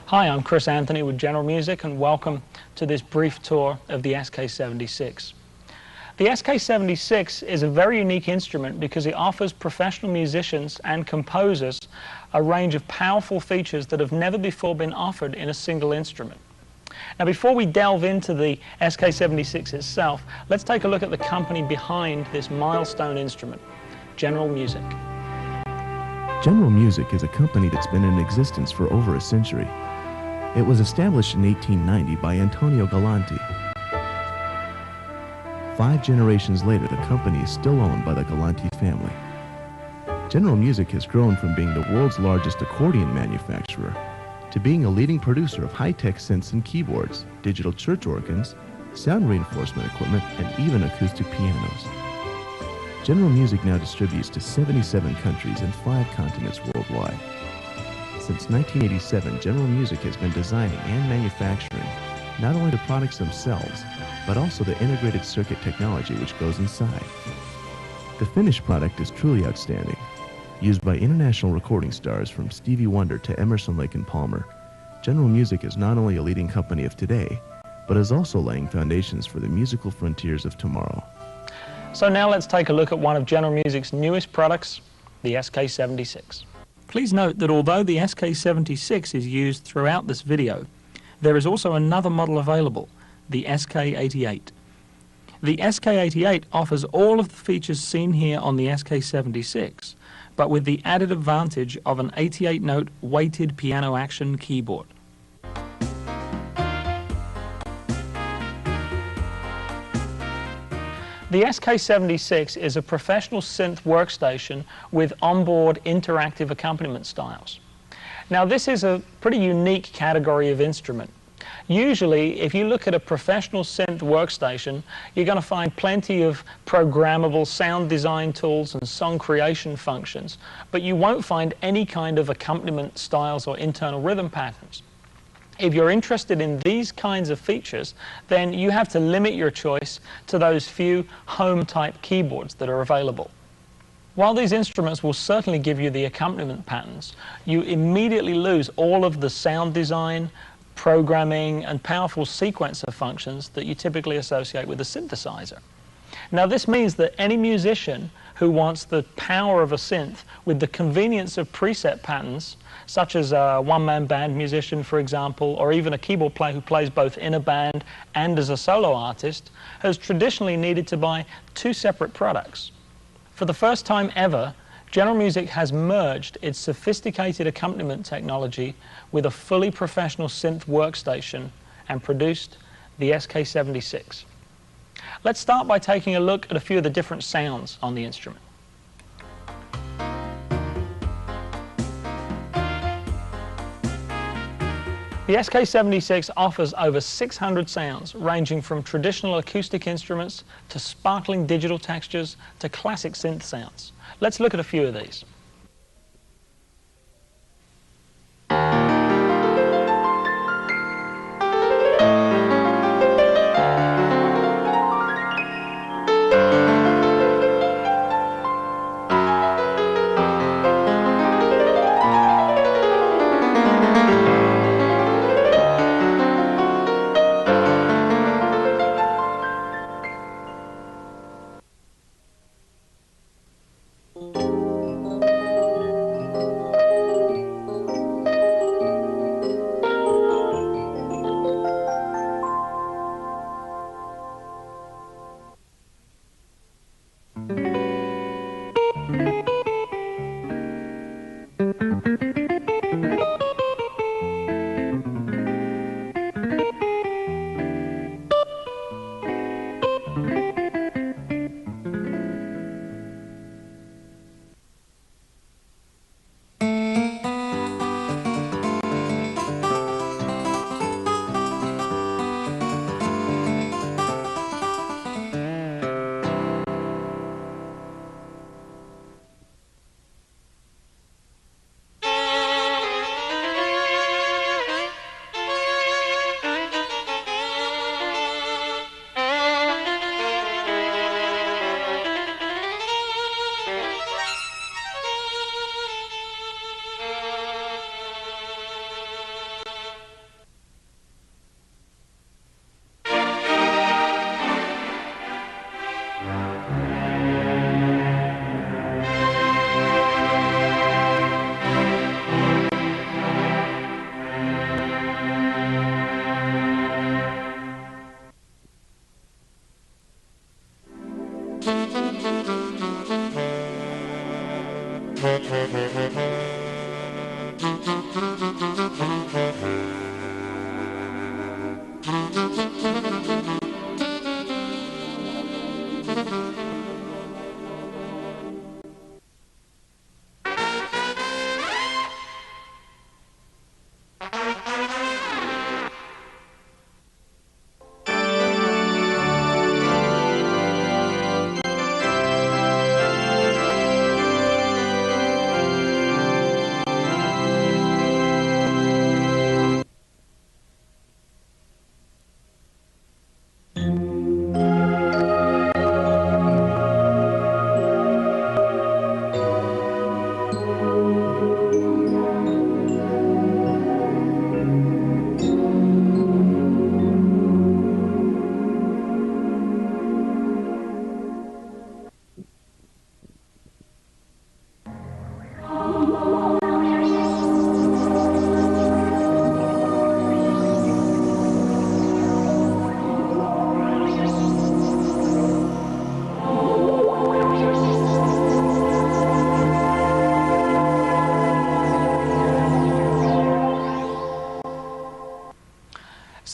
Hi, I'm Chris Anthony with General Music, and welcome to this brief tour of the SK-76. The SK-76 is a very unique instrument because it offers professional musicians and composers a range of powerful features that have never before been offered in a single instrument. Now, before we delve into the SK-76 itself, let's take a look at the company behind this milestone instrument, General Music. General Music is a company that's been in existence for over a century. It was established in 1890 by Antonio Galanti. 5 generations later, the company is still owned by the Galanti family. General Music has grown from being the world's largest accordion manufacturer to being a leading producer of high-tech synths and keyboards, digital church organs, sound reinforcement equipment, and even acoustic pianos. General Music now distributes to 77 countries and 5 continents worldwide. Since 1987, General Music has been designing and manufacturing not only the products themselves, but also the integrated circuit technology which goes inside. The finished product is truly outstanding. Used by international recording stars from Stevie Wonder to Emerson, Lake and Palmer, General Music is not only a leading company of today, but is also laying foundations for the musical frontiers of tomorrow. So now let's take a look at one of General Music's newest products, the SK-76. Please note that although the SK-76 is used throughout this video, there is also another model available, the SK-88. The SK-88 offers all of the features seen here on the SK-76, but with the added advantage of an 88-note weighted piano action keyboard. The SK-76 is a professional synth workstation with onboard interactive accompaniment styles. Now, this is a pretty unique category of instrument. Usually, if you look at a professional synth workstation, you're going to find plenty of programmable sound design tools and song creation functions, but you won't find any kind of accompaniment styles or internal rhythm patterns. If you're interested in these kinds of features, then you have to limit your choice to those few home-type keyboards that are available. While these instruments will certainly give you the accompaniment patterns, you immediately lose all of the sound design, programming, and powerful sequencer functions that you typically associate with a synthesizer. Now, this means that any musician who wants the power of a synth with the convenience of preset patterns, such as a one-man band musician, for example, or even a keyboard player who plays both in a band and as a solo artist, has traditionally needed to buy 2 separate products. For the first time ever, General Music has merged its sophisticated accompaniment technology with a fully professional synth workstation and produced the SK-76. Let's start by taking a look at a few of the different sounds on the instrument. The SK-76 offers over 600 sounds, ranging from traditional acoustic instruments to sparkling digital textures to classic synth sounds. Let's look at a few of these.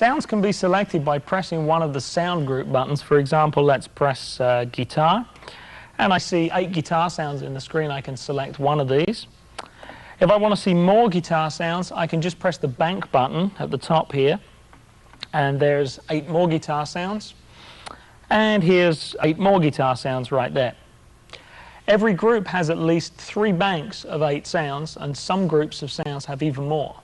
Sounds can be selected by pressing one of the sound group buttons. For example, let's press guitar, and I see 8 guitar sounds in the screen. I can select one of these. If I want to see more guitar sounds, I can just press the bank button at the top here, and there's 8 more guitar sounds, and here's 8 more guitar sounds right there. Every group has at least 3 banks of 8 sounds, and some groups of sounds have even more.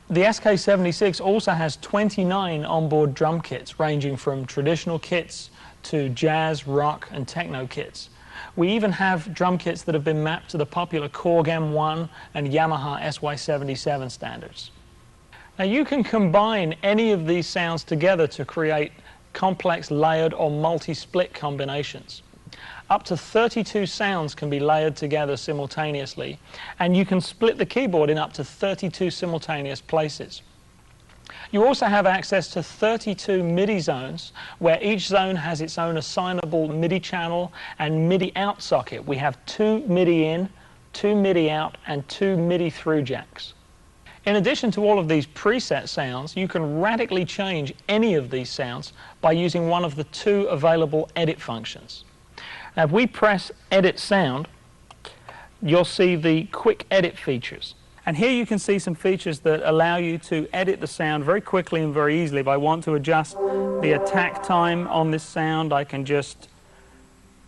The SK76 also has 29 onboard drum kits, ranging from traditional kits to jazz, rock, and techno kits. We even have drum kits that have been mapped to the popular Korg M1 and Yamaha SY77 standards. Now you can combine any of these sounds together to create complex layered or multi-split combinations. Up to 32 sounds can be layered together simultaneously, and you can split the keyboard in up to 32 simultaneous places. You also have access to 32 MIDI zones, where each zone has its own assignable MIDI channel and MIDI out socket. We have 2 MIDI in, 2 MIDI out, and 2 MIDI through jacks. In addition to all of these preset sounds, you can radically change any of these sounds by using one of the 2 available edit functions. Now, if we press Edit Sound, you'll see the Quick Edit features. And here you can see some features that allow you to edit the sound very quickly and very easily. If I want to adjust the attack time on this sound, I can just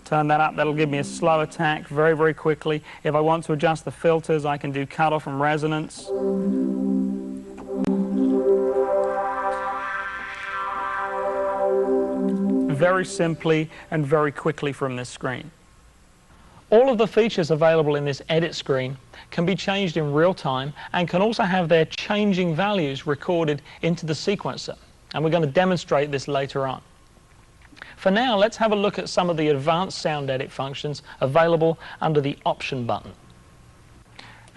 turn that up. That'll give me a slow attack very, very quickly. If I want to adjust the filters, I can do cutoff and resonance. Very simply and very quickly from this screen. All of the features available in this edit screen can be changed in real time and can also have their changing values recorded into the sequencer. And we're going to demonstrate this later on. For now, let's have a look at some of the advanced sound edit functions available under the Option button.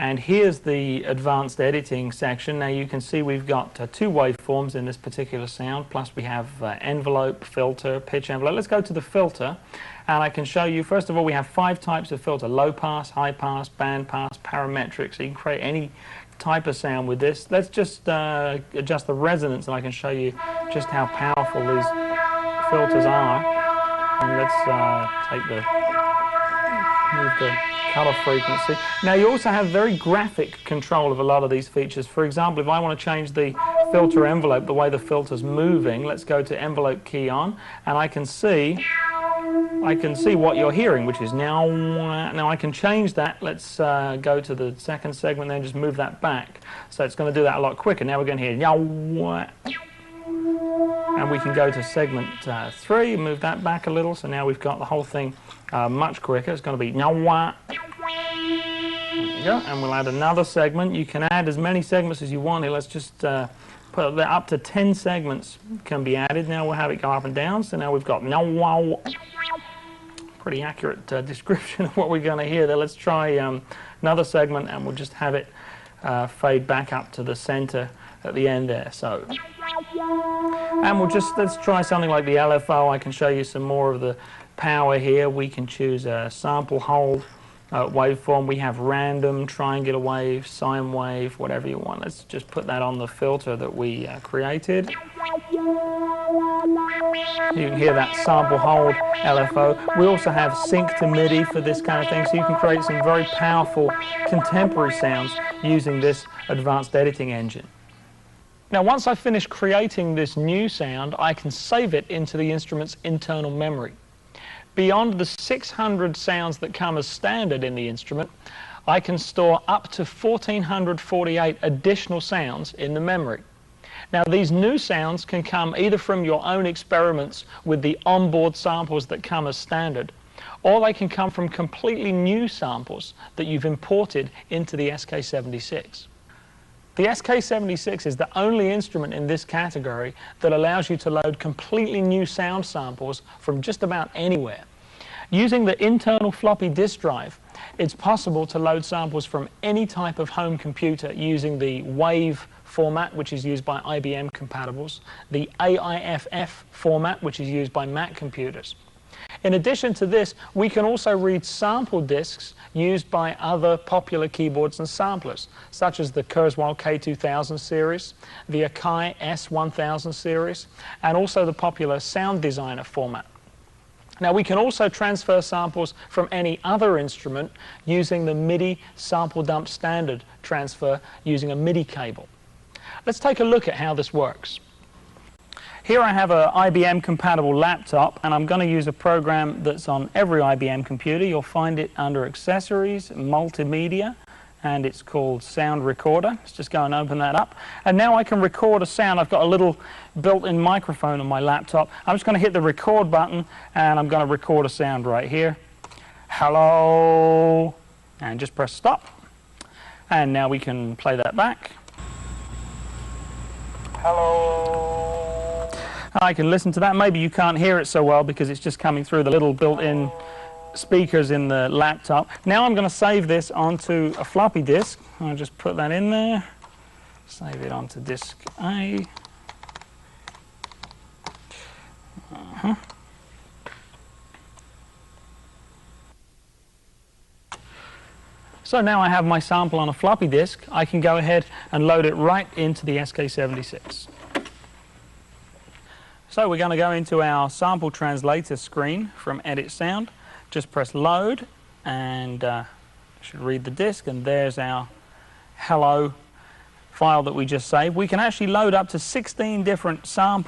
And here's the advanced editing section. Now you can see we've got 2 waveforms in this particular sound, plus we have envelope, filter, pitch envelope. Let's go to the filter, and I can show you, first of all, we have 5 types of filter: low pass, high pass, band pass, parametric, so you can create any type of sound with this. Let's just adjust the resonance, and I can show you just how powerful these filters are. And let's move the cutoff frequency. Now you also have very graphic control of a lot of these features. For example, if I want to change the filter envelope, the way the filter's moving, let's go to envelope key on, and I can see what you're hearing, which is now. Now I can change that. Let's go to the second segment, then just move that back. So it's going to do that a lot quicker. Now we're going to hear now. And we can go to segment 3, move that back a little, so now we've got the whole thing much quicker. It's going to be now. There you go, and we'll add another segment. You can add as many segments as you want here. Let's just put that up to 10 segments can be added. Now we'll have it go up and down, so now we've got now. Pretty accurate description of what we're going to hear there. Let's try another segment, and we'll just have it fade back up to the center at the end there. So, and let's try something like the LFO. I can show you some more of the power here. We can choose a sample hold waveform. We have random, triangular wave, sine wave, whatever you want. Let's just put that on the filter that we created. You can hear that sample hold LFO. We also have sync to MIDI for this kind of thing, so you can create some very powerful contemporary sounds using this advanced editing engine. Now, once I finish creating this new sound, I can save it into the instrument's internal memory. Beyond the 600 sounds that come as standard in the instrument, I can store up to 1,448 additional sounds in the memory. Now, these new sounds can come either from your own experiments with the onboard samples that come as standard, or they can come from completely new samples that you've imported into the SK76. The SK76 is the only instrument in this category that allows you to load completely new sound samples from just about anywhere. Using the internal floppy disk drive, it's possible to load samples from any type of home computer using the WAV format, which is used by IBM compatibles, the AIFF format, which is used by Mac computers. In addition to this, we can also read sample disks used by other popular keyboards and samplers, such as the Kurzweil K2000 series, the Akai S1000 series, and also the popular Sound Designer format. Now, we can also transfer samples from any other instrument using the MIDI sample dump standard transfer using a MIDI cable. Let's take a look at how this works. Here I have an IBM compatible laptop, and I'm going to use a program that's on every IBM computer. You'll find it under Accessories, Multimedia, and it's called Sound Recorder. Let's just go and open that up. And now I can record a sound. I've got a little built-in microphone on my laptop. I'm just going to hit the record button, and I'm going to record a sound right here. Hello, and just press stop. And now we can play that back. Hello. I can listen to that. Maybe you can't hear it so well because it's just coming through the little built-in speakers in the laptop. Now I'm going to save this onto a floppy disk. I'll just put that in there. Save it onto disk A. So now I have my sample on a floppy disk. I can go ahead and load it right into the SK76. So we're going to go into our sample translator screen from Edit Sound. Just press load, and should read the disk, and there's our hello file that we just saved. We can actually load up to 16 different samples